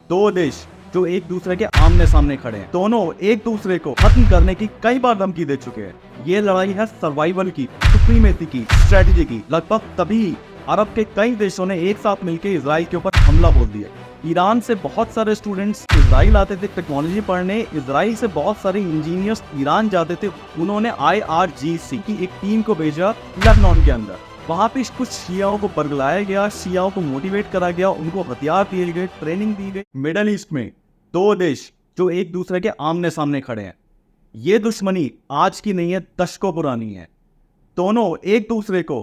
दो देश जो एक दूसरे के आमने सामने खड़े हैं, दोनों एक दूसरे को खत्म करने की कई बार धमकी दे चुके हैं। ये लड़ाई है सर्वाइवल की, सुप्रीमेसी की, स्ट्रेटेजी की। लगभग तभी अरब के कई देशों ने एक साथ मिलकर इजराइल के ऊपर हमला बोल दिया। ईरान से बहुत सारे स्टूडेंट्स इजराइल आते थे टेक्नोलॉजी पढ़ने, इजराइल से बहुत सारे इंजीनियर्स ईरान जाते थे। उन्होंने IRGC की एक टीम को भेजा लेबनान के अंदर। वहाँ पे कुछ शियाओं को बरगलाया गया, शियाओं को मोटिवेट करा गया, उनको हथियार दिए गए, ट्रेनिंग दी गई। मिडल ईस्ट में दो देश जो एक दूसरे के आमने सामने खड़े हैं। ये दुश्मनी आज की नहीं है, दशकों पुरानी है। दोनों एक दूसरे को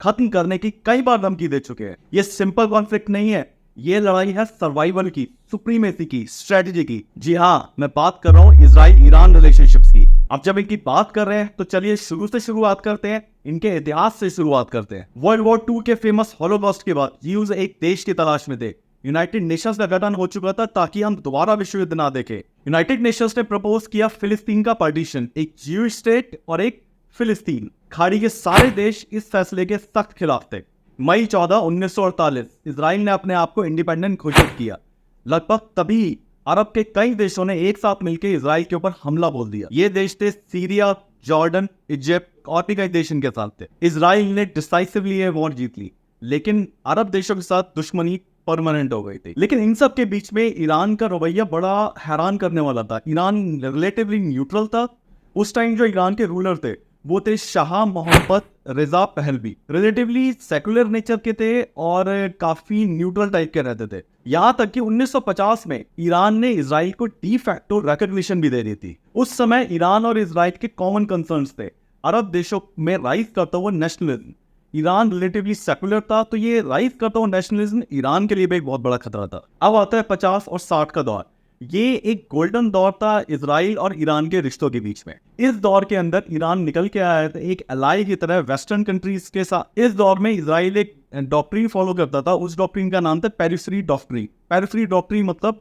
खत्म करने की कई बार धमकी दे चुके हैं। ये सिंपल कॉन्फ्लिक्ट नहीं है, ये लड़ाई है सर्वाइवल की, सुप्रीमेसी की, स्ट्रेटेजी की। जी हाँ, मैं बात कर रहा हूँ इजराइल ईरान रिलेशनशिप्स की। अब जब इनकी बात कर रहे हैं तो चलिए शुरू से शुरुआत करते हैं, इनके इतिहास से शुरुआत करते हैं। वर्ल्ड वॉर 2 के फेमस होलोकॉस्ट के बाद ज्यूज एक देश की तलाश में थे। यूनाइटेड नेशंस का गठन हो चुका था ताकि हम दोबारा विश्व युद्ध ना देखें। यूनाइटेड नेशंस ने प्रपोज किया फिलिस्तीन का पार्टीशन, एक ज्यूइश स्टेट और एक फिलिस्तीन। खाड़ी के सारे देश इस फैसले के सख्त खिलाफ थे। मई 14, 1948 इजराइल ने अपने आप को इंडिपेंडेंट घोषित किया। लगभग तभी अरब के कई देशों ने एक साथ मिलकर इजराइल के ऊपर हमला बोल दिया। ये देश थे सीरिया, जॉर्डन, इजिप्ट और भी कई देश इनके साथ थे। इजराइल ने डिसाइसिवली ये वॉर जीत ली, लेकिन अरब देशों के साथ दुश्मनी परमानेंट हो गई थी। लेकिन इन सब के बीच में ईरान का रवैया बड़ा हैरान करने वाला था। ईरान रिलेटिवली न्यूट्रल था। उस टाइम जो ईरान के रूलर थे वो थे शाह मोहम्मद रिजा पहलवी। रिलेटिवली सेकुलर नेचर के थे और काफी न्यूट्रल टाइप के रहते थे। यहां तक कि 1950 में ईरान ने इजराइल को डी फैक्टो रिकॉग्निशन भी दे दी थी। उस समय ईरान और इजराइल के कॉमन कंसर्न्स थे। अरब देशों में राइज करता हुआ नेशनलिज्म। ईरान रिलेटिवली सेकुलर था, तो ये राइज करता हुआ नेशनलिज्म ईरान के लिए भी एक बहुत बड़ा खतरा था। अब आता है 50 और 60 का दौर। ये एक गोल्डन दौर था इजराइल और ईरान के रिश्तों के बीच में। इस दौर के अंदर ईरान निकल के आया था एक अलाई की तरह वेस्टर्न कंट्रीज के साथ। इस दौर में इजराइल एक डॉक्ट्रिन फॉलो करता था। उस डॉक्ट्रिन का नाम था पेरिफेरी डॉक्ट्रिन। पेरिफेरी डॉक्ट्रिन मतलब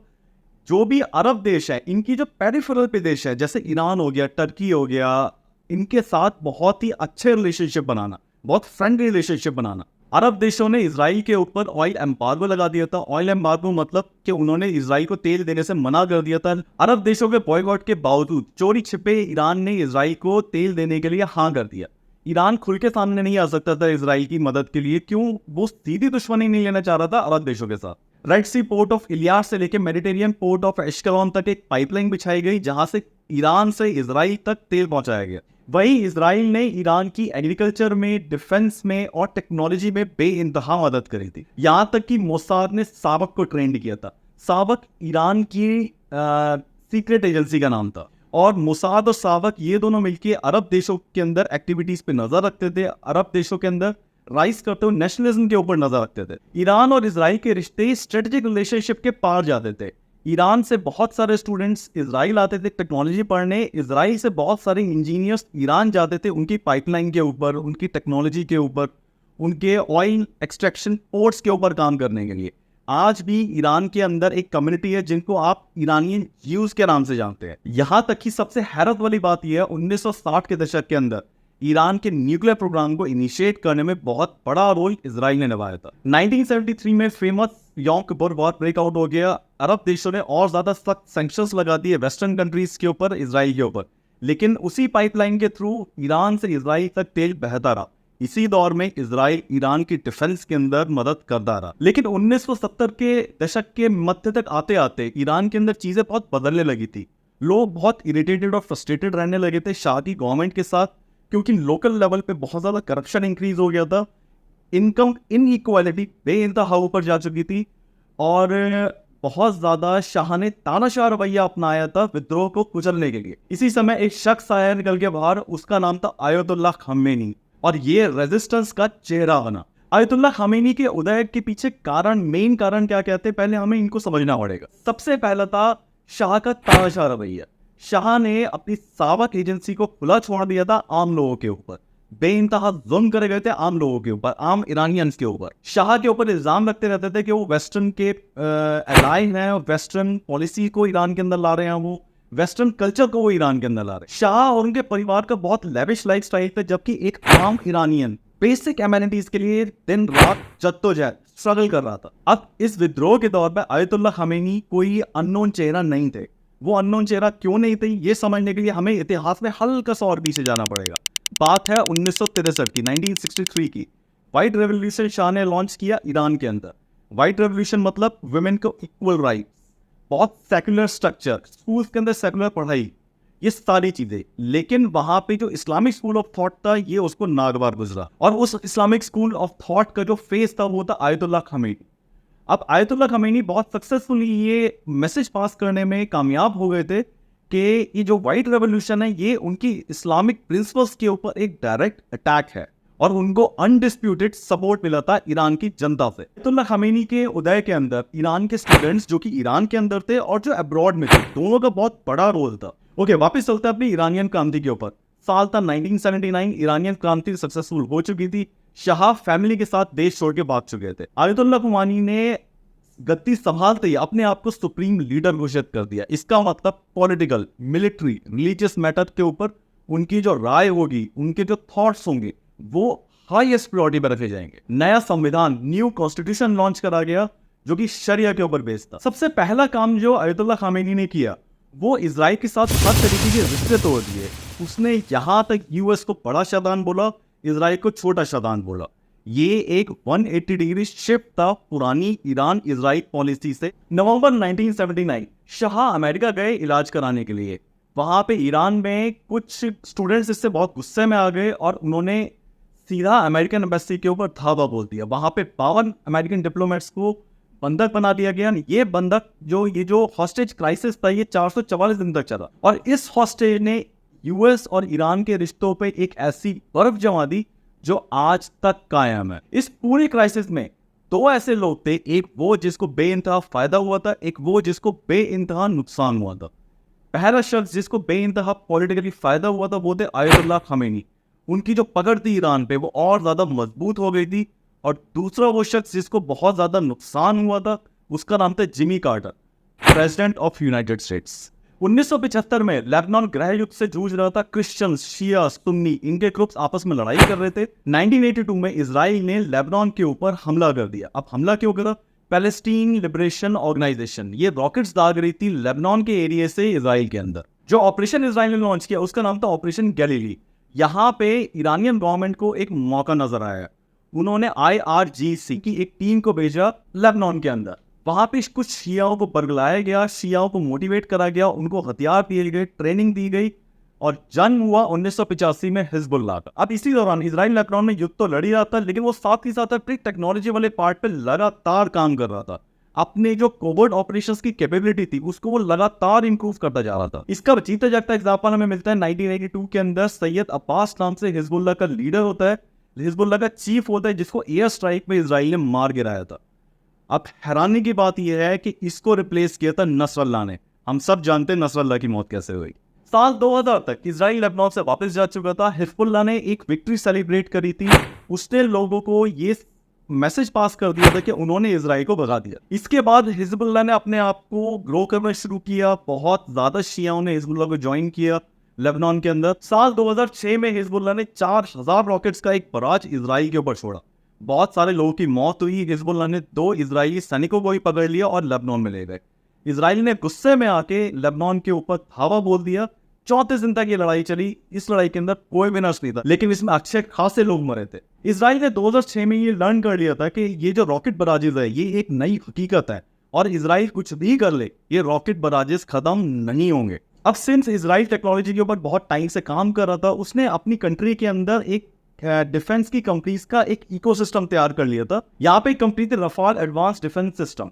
जो भी अरब देश है, इनकी जो पेरिफेरल पे देश है, जैसे ईरान हो गया, टर्की हो गया, इनके साथ बहुत ही अच्छे रिलेशनशिप बनाना, बहुत फ्रेंडली रिलेशनशिप बनाना। अरब देशों ने इजराइल के ऊपर ऑयल एम्बार्गो लगा दिया था। ऑयल एम्बार्गो मतलब कि उन्होंने इजराइल को तेल देने से मना कर दिया था। अरब देशों के बॉयकॉट के बावजूद चोरी छिपे ईरान ने इजराइल को तेल देने के लिए हाँ कर दिया। ईरान खुल के सामने नहीं आ सकता था इजराइल की मदद के लिए। क्यों? वो सीधी दुश्मनी नहीं लेना चाह रहा था अरब देशों के साथ। रेड सी पोर्ट ऑफ इलियास से लेकर मेडिटेरियन पोर्ट ऑफ एश्केलॉन तक एक पाइपलाइन बिछाई गई, जहां से ईरान से इजराइल तक तेल पहुंचाया गया। वहीं इजराइल ने ईरान की एग्रीकल्चर में, डिफेंस में और टेक्नोलॉजी में बेइंतहा मदद करी थी। यहां तक कि मोसाद ने सावक को ट्रेंड किया था। सावक ईरान की सीक्रेट एजेंसी का नाम था। और मोसाद और सावक ये दोनों मिलकर अरब देशों के अंदर एक्टिविटीज पे नजर रखते थे। अरब देशों के अंदर राइज करते हुए नेशनलिज्म के ऊपर नजर रखते थे। ईरान और इजराइल के रिश्ते स्ट्रेटेजिक रिलेशनशिप के पार जाते थे। ईरान से बहुत सारे स्टूडेंट्स इजराइल आते थे टेक्नोलॉजी पढ़ने। इजराइल से बहुत सारे इंजीनियर्स ईरान जाते थे उनकी पाइपलाइन के ऊपर, उनकी टेक्नोलॉजी के ऊपर, उनके ऑयल एक्सट्रैक्शन पोर्ट्स के ऊपर काम करने के लिए। आज भी ईरान के अंदर एक कम्युनिटी है जिनको आप ईरानियन ज्यूज के नाम से जानते हैं। यहां तक कि सबसे हैरत वाली बात यह है, 1960 के दशक के अंदर ईरान के न्यूक्लियर प्रोग्राम को इनिशिएट करने में बहुत बड़ा रोल इजराइल ने निभाया था। 1973 में famous Yom Kippur war breakout हो गया। अरब देशों ने और ज्यादा सख्त सैंक्शंस लगा दिए वेस्टर्न कंट्रीज के ऊपर, इजराइल के ऊपर। लेकिन उसी पाइपलाइन के थ्रू ईरान से इजराइल तक तेल बहता रहा। इसी दौर में इजराइल ईरान की डिफेंस के अंदर मदद करता रहा। लेकिन 1970 के दशक के मध्य तक आते आते ईरान के अंदर चीजें बहुत बदलने लगी थी। लोग बहुत इरिटेटेड और फ्रस्ट्रेटेड रहने लगे थे शादी गवर्नमेंट के साथ, क्योंकि लोकल लेवल पे बहुत ज्यादा करप्शन इंक्रीज हो गया था। इनकम इनइक्वालिटी बेइंतहा ऊपर जा चुकी थी और बहुत ज्यादा शाह ने तानाशाह रवैया अपनाया था विद्रोह को कुचलने के लिए। इसी समय एक शख्स आया निकल के बाहर, उसका नाम था आयतुल्लाह खमेनी, और ये रेजिस्टेंस का चेहरा बना। आयतुल्लाह खमेनी के उदय के पीछे मेन कारण क्या कहते हैं, पहले हमें इनको समझना पड़ेगा। सबसे पहला था शाह का तानाशाह रवैया। शाह ने अपनी सावक एजेंसी को खुला छोड़ दिया था आम लोगों के ऊपर। बेइंतहा जुल्म करे गए थे आम लोगों के ऊपर, आम ईरानियंस के ऊपर। शाह के ऊपर इल्जाम रखते रहते थे कि वो वेस्टर्न के एलाई हैं, वेस्टर्न पॉलिसी को ईरान के अंदर ला रहे हैं, वो वेस्टर्न कल्चर को वो ईरान के अंदर ला रहे हैं। शाह और उनके परिवार का बहुत लेविश लाइफस्टाइल था, जबकि एक आम ईरानियन बेसिक एमेनिटीज के लिए दिन रात जद्दोजहद स्ट्रगल कर रहा था। अब इस विद्रोह के दौर में आयतुल्ला खमेनी कोई अननोन चेहरा नहीं थे। वो अननोन चेहरा क्यों नहीं थे, ये समझने के लिए हमें इतिहास में हल्का सा और पीछे जाना पड़ेगा। बात है 1963 की, 1963 की। व्हाइट रेवोल्यूशन शाह ने लॉन्च किया ईरान के अंदर। व्हाइट रेवोल्यूशन मतलब वुमेन को इक्वल राइट, बहुत सेकुलर स्ट्रक्चर, स्कूल के अंदर सेकुलर पढ़ाई, ये सारी चीजें। लेकिन वहां पे जो इस्लामिक स्कूल ऑफ थॉट था, ये उसको नागवार गुजरा। और उस इस्लामिक स्कूल ऑफ थॉट का जो फेस था वो था आयतुल्ला खमेनी। अब आयतुल्ला खमेनी बहुत सक्सेसफुली ये मैसेज पास करने में कामयाब हो गए थे कि ये जो व्हाइट रेवोल्यूशन है ये उनकी इस्लामिक प्रिंसिपल्स के ऊपर एक डायरेक्ट अटैक है, और उनको अनडिस्प्यूटेड सपोर्ट मिला था ईरान की जनता से। आयतुल्ला खमेनी के उदय के अंदर ईरान के स्टूडेंट्स जो कि ईरान के अंदर थे और जो अब्रॉड में थे, दोनों का बहुत बड़ा रोल था। ओके, वापस चलते हैं अपनी ईरानियन क्रांति के ऊपर। साल था 1979, ईरानियन क्रांति सक्सेसफुल हो चुकी थी। शाह फैमिली के साथ देश छोड़ के भाग चुके थे। आयतुल्ला खमेनी ने गद्दी संभालते ही अपने आप को सुप्रीम लीडर घोषित कर दिया। इसका मतलब पॉलिटिकल, मिलिट्री, रिलीजियस मैटर के ऊपर उनकी जो राय होगी, उनके जो थॉट्स होंगे, वो हाईएस्ट प्रायोरिटी पर रखे जाएंगे। नया संविधान, न्यू कॉन्स्टिट्यूशन लॉन्च करा गया जो कि शरिया के ऊपर बेस्ड था। सबसे पहला काम जो आयतुल्ला खमेनी ने किया वो इजराइल के साथ हर तरीके के रिश्ते तोड़ दिए। उसने यहां तक यूएस को बड़ा शैतान बोला, इजराइल को छोटा शैतान बोला। ये एक 180 डिग्री शिफ्ट था पुरानी ईरान इजराइल पॉलिसी से। नवंबर 1979 शाह अमेरिका गए इलाज कराने के लिए। वहां पे ईरान में कुछ स्टूडेंट्स इससे बहुत गुस्से में आ गए और उन्होंने सीधा अमेरिकन एम्बेसी के ऊपर धावा बोल दिया। वहां पे 52 अमेरिकन डिप्लोमेट्स को बंधक बना दिया गया। ये बंधक ये जो हॉस्टेज क्राइसिस था, ये 444 दिन तक चला, और इस हॉस्टेज ने यूएस और ईरान के रिश्तों पे एक ऐसी बर्फ जमा दी जो आज तक कायम है। इस पूरी क्राइसिस में दो ऐसे लोग थे, एक वो जिसको बेइंतहा फायदा हुआ था, एक वो जिसको बेइंतहा नुकसान हुआ था। पहला शख्स जिसको बेइंतहा पॉलिटिकली फायदा हुआ था वो थे आयतुल्ला खमेनी। उनकी जो पकड़ थी ईरान पे वो और ज्यादा मजबूत हो गई थी। और दूसरा वो शख्स जिसको बहुत ज्यादा नुकसान हुआ था, उसका नाम था Jimmy Carter, president of United states. 1975 में लेबनान गृह युद्ध से जूझ रहा था। क्रिश्चियंस, शिया, सुन्नी, इनके ग्रुप्स आपस में लड़ाई कर रहे थे। 1982 में इजराइल ने लेबनान के ऊपर हमला कर दिया। अब हमला क्यों करा? पैलेस्टीन लिबरेशन ऑर्गेनाइजेशन ये रॉकेट्स दाग रही थी लेबनान के एरिया से इजराइल के अंदर। जो ऑपरेशन इजराइल ने लॉन्च किया उसका नाम था ऑपरेशन गैलीली। यहाँ पे ईरानियन गवर्नमेंट को एक मौका नजर आया। उन्होंने IRGC की एक टीम को भेजा लेबनान के अंदर। वहां पे कुछ शियाओं को बरगलाया गया, शियाओं को मोटिवेट करा गया, उनको हथियार दिए गए, ट्रेनिंग दी गई, और जन्म हुआ 1985 में हिजबुल्लाह का। अब इसी दौरान इजराइल लेबनान में युद्ध तो लड़ ही रहा था, लेकिन वो साथ ही साथ अपनी टेक्नोलॉजी वाले पार्ट पे लगातार काम कर रहा था। अपने जो कोवर्ट ऑपरेशंस की कैपेबिलिटी थी उसको वो लगातार इंप्रूव करता जा रहा था। इसका जीता जागता एग्जाम्पल हमें मिलता है 1982 के अंदर। सैयद अब्बास नाम से हिजबुल्लाह का लीडर होता है, हिजबुल्लाह का चीफ होता है, जिसको एयर स्ट्राइक में इजराइल ने मार गिराया था। अब हैरानी की बात यह है कि इसको रिप्लेस किया था नसरल्लाह ने। हम सब जानते हैं नसरल्लाह की मौत कैसे हुई। साल 2000 तक इजराइल लेबनान से वापस जा चुका था। हिजबुल्लाह ने एक विक्ट्री सेलिब्रेट करी थी। उसने लोगों को ये मैसेज पास कर दिया था कि उन्होंने इजराइल को भगा दिया। इसके बाद हिजबुल्लाह ने अपने आप को ग्रो करना शुरू किया। बहुत ज्यादा शियाओं ने हिजबुल्लाह को ज्वाइन किया लेबनान के अंदर। साल 2006 में हिजबुल्लाह ने 4000 रॉकेट्स का एक बराज इजराइल के ऊपर छोड़ा। बहुत सारे लोगों की मौत हुई। हिजबुल्लाह ने 2 इजरायली सैनिकों को भी पकड़ लिया और लेबनान में ले गए। इजराइल ने गुस्से में आके लेबनान के ऊपर धावा बोल दिया। 34 दिन तक ये लड़ाई चली। इस लड़ाई के अंदर कोई विनर्स नहीं था, लेकिन इसमें अच्छे खासे लोग मरे थे। इजराइल ने 2006 में ये लर्न कर लिया था कि ये जो रॉकेट बराजेस है ये एक नई हकीकत है, और इजराइल कुछ भी कर ले ये रॉकेट बराजेस खत्म नहीं होंगे। अब सिंस इजराइल टेक्नोलॉजी के ऊपर बहुत टाइम से काम कर रहा था, उसने अपनी कंट्री के अंदर एक डिफेंस की कंपनीज का एक इकोसिस्टम तैयार कर लिया था। यहाँ पे एक कंपनी थी रफाल एडवांस डिफेंस सिस्टम।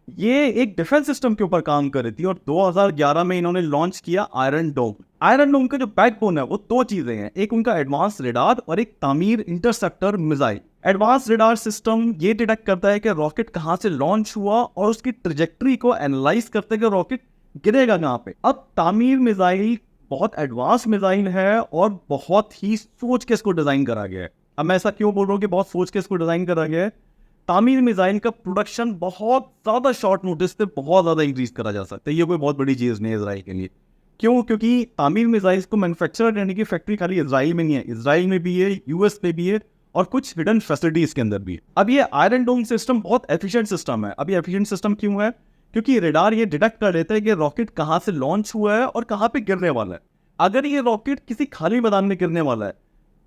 ये एक डिफेंस सिस्टम के ऊपर काम कर रही थी, और 2011 में इन्होंने लॉन्च किया आयरन डोम। आयरन डोम का जो बैकबोन है वो 2 चीजें हैं, एक उनका एडवांस रेडार और एक तामीर interceptor missile. Advance radar system ये डिटेक्ट करता है कि रॉकेट कहां से लॉन्च हुआ और उसकी ट्रेजेक्टरी को एनालाइज करते हैं कि रॉकेट गिरेगा कहां पे। अब तामीर मिसाइल बहुत एडवांस मिसाइल है और बहुत ही सोच के इसको डिजाइन करा गया है। अब मैं ऐसा क्यों बोल रहा हूँ कि बहुत सोच के इसको डिजाइन करा गया है? तामीर मिसाइल का प्रोडक्शन बहुत ज्यादा शॉर्ट नोटिस पे बहुत ज्यादा इंक्रीज करा जा सकता है। ये कोई बहुत बड़ी चीज नहीं है इजराइल के लिए। क्यों? क्योंकि तामीर मिसाइल्स को मैन्युफैक्चर करने की फैक्ट्री खाली इजराइल में नहीं है, इजराइल में भी है, यूएस में भी है, और कुछ हिडन फैसिलिटीज के अंदर भी। अब ये आयरन डोम सिस्टम बहुत एफिशिएंट सिस्टम है। अब ये एफिशिएंट सिस्टम क्यों है? क्योंकि रेडार ये डिटेक्ट कर लेता है कि रॉकेट कहाँ से लॉन्च हुआ है और कहाँ पे गिरने वाला है। अगर ये रॉकेट किसी खाली मैदान में गिरने वाला है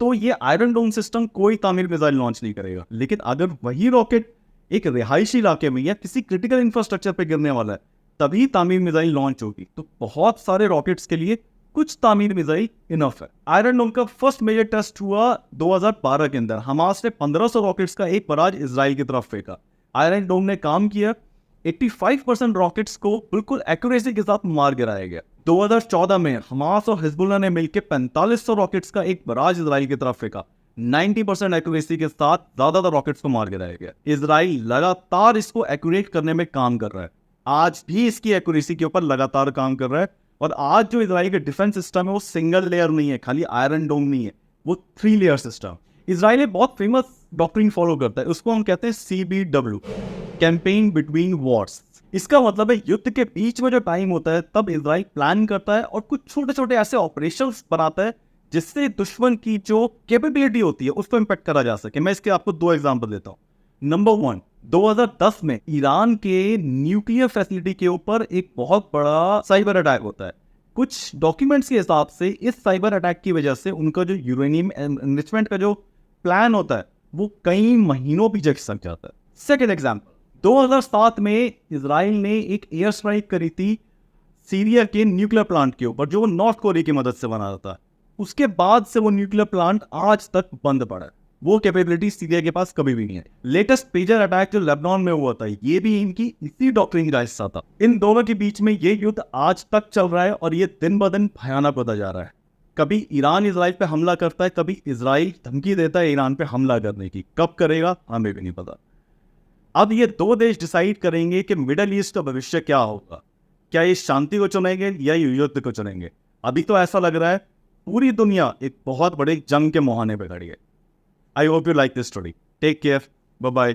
तो ये आयरन डोम सिस्टम कोई तामीर मिसाइल लॉन्च नहीं करेगा। लेकिन अगर वही रॉकेट एक रिहायशी इलाके में या किसी क्रिटिकल इंफ्रास्ट्रक्चर पे गिरने वाला है तभी तामीर मिसाइल लॉन्च होगी। तो बहुत सारे रॉकेट्स के लिए कुछ तामीर मिसाइल इनफ है। आयरन डोम का फर्स्ट मेजर टेस्ट हुआ 2012 के अंदर। हमास ने 1500 रॉकेट्स का एक बराज इजराइल की तरफ फेंका। आयरन डोम ने काम किया, 85% रॉकेट्स को बिल्कुल एक्यूरेसी के साथ मार गिराया गया। 2014 में हमास और हिजबुल्लाह ने मिलकर 4500 रॉकेट्स का एक बराज इजराइल की तरफ फेंका। 90% एक्यूरेसी के साथ ज्यादातर रॉकेट्स को मार गिराया गया। इजराइल लगातार इसको एक्यूरेट करने में काम कर रहा है, आज भी इसकी एक्यूरेसी के ऊपर लगातार काम कर रहा है। और आज जो इजराइल का डिफेंस सिस्टम है वो सिंगल लेयर नहीं है, खाली आयरन डोम नहीं है, वो 3 लेयर सिस्टम। इजराइल बहुत फेमस डॉक्ट्रिन फॉलो करता है, उसको हम कहते हैं CBW, कैंपेन बिटवीन वॉर्स। इसका मतलब है युद्ध के बीच में जो टाइम होता है तब इजराइल प्लान करता है और कुछ छोटे छोटे ऐसे ऑपरेशंस बनाता है जिससे दुश्मन की जो कैपेबिलिटी होती है उसको इम्पैक्ट करा जा सके। मैं इसके आपको 2 एग्जांपल देता हूं। नंबर 1, 2010 में ईरान के न्यूक्लियर फैसिलिटी के ऊपर एक बहुत बड़ा साइबर अटैक होता है। कुछ डॉक्यूमेंट्स के हिसाब से इस साइबर अटैक की वजह से उनका जो यूरेनियम एनरिचमेंट का जो प्लान होता है वो कई महीनों पीछे खिसक जाता है। सेकेंड एग्जाम्पल, 2007 में इजराइल ने एक एयर स्ट्राइक करी थी सीरिया के न्यूक्लियर प्लांट के ऊपर जो नॉर्थ कोरिया की मदद से बना था। उसके बाद से वो न्यूक्लियर प्लांट आज तक बंद पड़ा है। वो कैपेबिलिटी सीरिया के पास कभी भी नहीं है। लेटेस्ट पेजर अटैक जो लेबनान में हुआ था ये भी इनकी इसी डॉक्ट्रिन का हिस्सा था। इन दोनों के बीच में ये युद्ध आज तक चल रहा है और ये दिन ब दिन भयानक होता जा रहा है। कभी ईरान इजराइल पे हमला करता है, कभी इजराइल धमकी देता है ईरान पे हमला करने की। कब करेगा हमें भी नहीं पता। अब ये 2 देश डिसाइड करेंगे कि मिडल ईस्ट का भविष्य क्या होगा। क्या ये शांति को चुनेंगे या युद्ध को चुनेंगे? अभी तो ऐसा लग रहा है पूरी दुनिया एक बहुत बड़े जंग के मुहाने पे खड़ी है। I hope you like this story. Take care. Bye-bye.